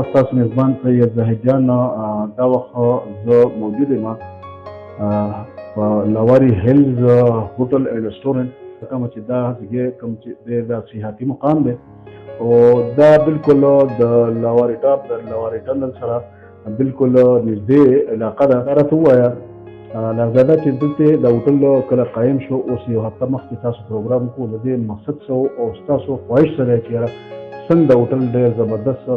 ستاسو میزبان سید زاهد جان دا وخت زه موجود یم په لواري هیلز هوټل اینډ رسټورنټ کوم چې دا کوم چې د سیاحتي مقام دی او دا بالکل د لواري ټاپ د لواري ټنل سره بالکل نږدې علاقه ده. راته ووایه لازاده چې دلته د هوټل کله قایم شو اوس یو هفته مخکې تاسو پروګرام کوو د دې مقصد څه او ستاسو خواهش څه دی چې څنګه د هوټل ډېر زبردست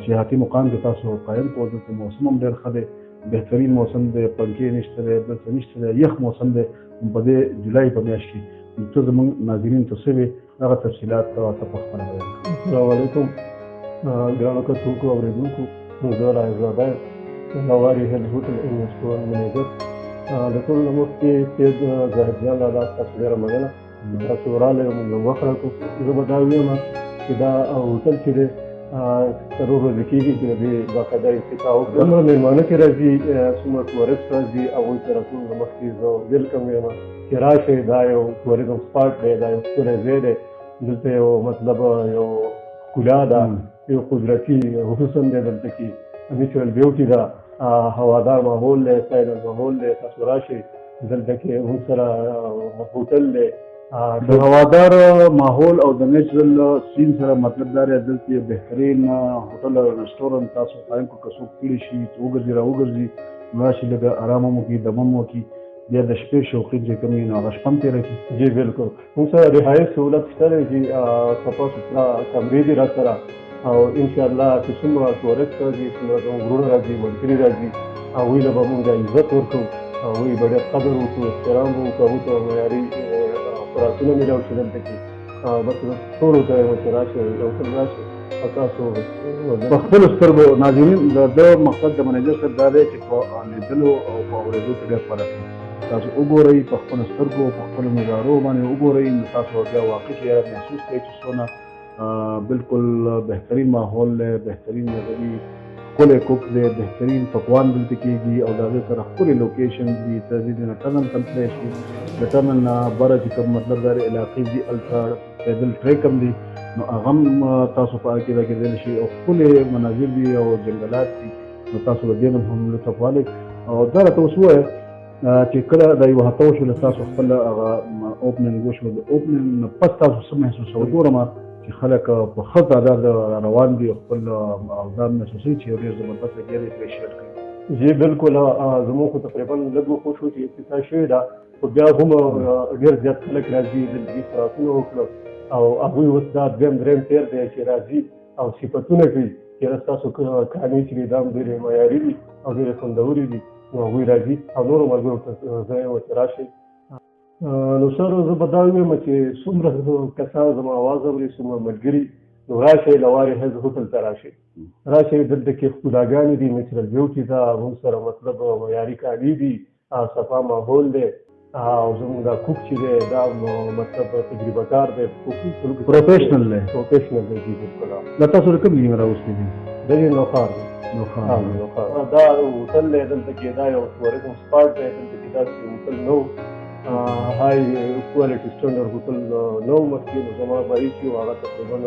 سیاحتي مقام کې تاسو قایم کړو؟ دلته موسم هم ډېر ښه دی، بهترین موسم دی، پنکې نشته دی، دلته نشته دی، یخ موسم دی په دې جولای په میاشت کې. ته زموږ ناظرین ته څه وي هغه تفصیلات ته په خپله بیان کړه. السلام علیکم ګرانو کتونکو اورېدونکو، زه راهزاده یم لواري هیلز هوټل اینډ رسټورنټ منیجر. د ټولو نه مخکې سید زاهد جان لالا تاسو ډېره مننه تاسو راغلئ او موږ وخت راکړو. زه به دا ویم چې دا هوټل چې دی څلور ورځې کېږي چې د دې باقاعده افتتاح وکړو. څومره مېلمانه چې راځي، څومره ټورسټ راځي، هغوی سره ټول نه مخکې زه ویلکم یم چې راشئ. دا یو ټوریزم سپاټ دی، دا یو ښکلی ځای دی. دلته یو مطلب یو ښکلا ده، یو قدرتي حسن دی دلته کې، نیچرل بیوټي ده، هوادار ماحول دی، سایلنټ ماحول دی. تاسو راشئ دلته کې موږ سره هوټل دی د هوادار ماحول او د نیچرل سین سره. مطلب دا دی دلته یو بهترین هوټل او رسټورنټ تاسو قایم کړو. که څوک ستړي شي وګرځي راوګرځي راشي لږه ارام هم وکړي، دم هم وکړي، بیا د شپې شوقین چې کوم وي نو هغه شپه هم تېره کړي. جی بالکل موږ سره رهایش سهولت شته دی چې صفا سوتره کمرې دي را سره، او انشاءالله چې څومره ټورسټ راځي، څومره زموږ وروڼه راځي، ملګري راځي، هغوی له به موږ عزت ورکوو، هغوی به ډېر قدر وکړو، احترام به وکړو، هغوی ته معیاري خوراکونه میلاو شي دلته کې. بس ټولو ته وایم چې راشئ هوټل راشئ او تاسو په خپلو سترګو. ناظرین د ده مقصد د منیجر صاحب دا دی چې په لیدلو او په اورېدو کې ډېر فرق دی. تاسو وګورئ په خپلو سترګو، په خپلو نظارو باندې وګورئ نو تاسو بیا واقع محسوس کړئ چې څونه بالکل بهترین ماحول دی، بهترین نظري ښکلی کوک دی، بهترین پکوان دلته کېږي او د هغې سره ښکلې لوکیشن دي. ته ځې نه ټنل ته تللی شي، د ټنل نه بره چې کوم مطلب دا علاقې دي هلته پیدل ټریک هم دي نو هغه هم تاسو په هغې کې لګېدلی شي او ښکلې مناظر دي او جنګلات دي نو تاسو له دې نه هم لطف واخلئ. او دا راته اوس ووایه چې کله دا یوه هفته وشوله ستاسو خپل هغه اوپننګ وشو، د اوپننګ نه پس تاسو څه محسوسوئ؟ ګورم چې خلک په ښه تعداد روان دي او خپل اقدام محسوسوي چې یو ډېر زبردست ډېر اپریشیټ کوي. جی بالکل زموږ خو تقریبا لږ وخت شو چې افتتاح شوې ده، خو بیا هم ډېر زیات خلک راځي، دلته کې خوراکونه وکړل او هغوی اوس دا دویم درېیم پیر دی چې راځي او صفتونه کوي چې ستاسو کانې چې دي دا هم ډېرې معیاري دي او ډېرې خوندورې دي نو هغوی راځي او نورو ملګرو ته زه یم چې راشئ. نو سر زه به دا ووایم چې څومره کسان زما اواز اوري، څومره ملګري، نو راشئ لواري هیلز هوټل ته راشئ. دلته کې ښکلاګانې دي، نیچرل بیوټي ده، موږ سره مطلب معیاري کالي دي، صفا ماحول دی او زموږ دا کوک چې دی دا مطلب تجربه کار دی، پروفیشنل دی. جی بالکل. دا تاسو د کوم ځای نه راوستي دي؟ دا یې نوښار دی. دا هوټل دی، دلته کې دا یو ټوریزم سپاټ دی، دلته کې داسې هوټل نه و، های کوالټي سټنډرډ هوټل نه و مخکې. نو زما بهیج چې و هغه تقریبا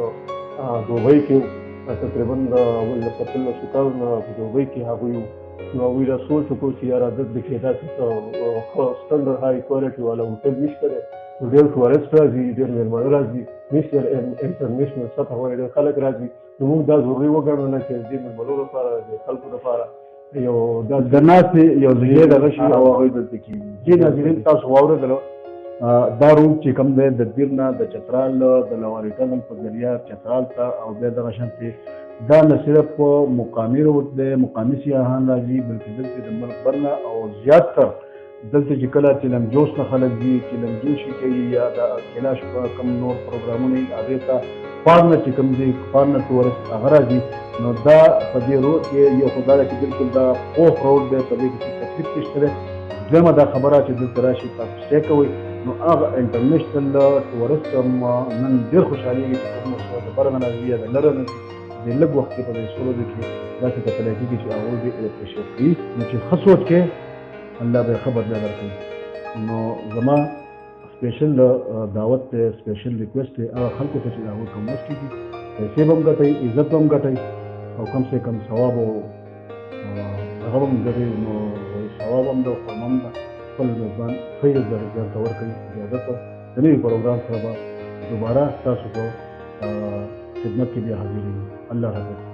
دوبۍ کې و، تقریبا د 17 کالو په دوبۍ کې هغوی وو. نو هغوی دا سوچ وکړو چې یاره دلته کې داسې ښه سټنډرډ های کوالټي والا هوټل نشته دی، نو ډېر ټورسټ راځي، ډېر مېلمانه راځي، نیشنل انټرنیشنل سطح باندې ډېر خلک راځي. نو موږ دا ضروري وګڼله چې د دې مېلمنو لپاره، د خلکو لپاره یو د ناستې یو ځای دغه شي او هغوی دلته کېږي. جی ناظرین تاسو واورېدلو دا روټ چې کوم دی د دیر نه د چترال د لواري ټنل په ذریعه چترال ته او بیا دغه شانتې دا نه صرف مقامي روټ دی، مقامي سیاحان راځي بلکې دلته د ملک بر نه او زیاتتر دلته چې کله چلم جوش نه خلک دي، چلم جوشي کوي یا د کلاش په کوم نور پروګرامونه یې هغې ته فارنر چې کوم دی فارنر ټورسټ هغه راځي. نو دا په دې روډ کې یو خو دا ده چې بلکل دا پوخ روډ دی، په دې کې څه تکلیف نشته دی. دویمه دا خبره چې دلته راشي تاسو سټې کوئ نو هغه انټرنیشنل ټورسټ هم نن ډېر خوشحالېږي چې کوم د بره نه راځي یا د لره نه ځي. د لږ وخت کې په دې سلو کې داسې کتلی کېږي چې هغوی دې اپریشیټ کوي. نو چې ښه سوچ کې الله به ښه بدله درکوي. نو زما سپیشل دعوت دی، سپیشل ریکویسټ دی هغه خلکو ته چې د هغوی کوم وس کېږي، پیسې به هم ګټئ، عزت به هم ګټئ او کم سے کم ثواب او هغه هم درې نو ثواب هم د فرمان خپل ځان خیر درجه ته ورکړي اجازه ته د نوي پروګرام سره به دوباره تاسو په خدمت کې بیا حاضر یو. الله حافظ.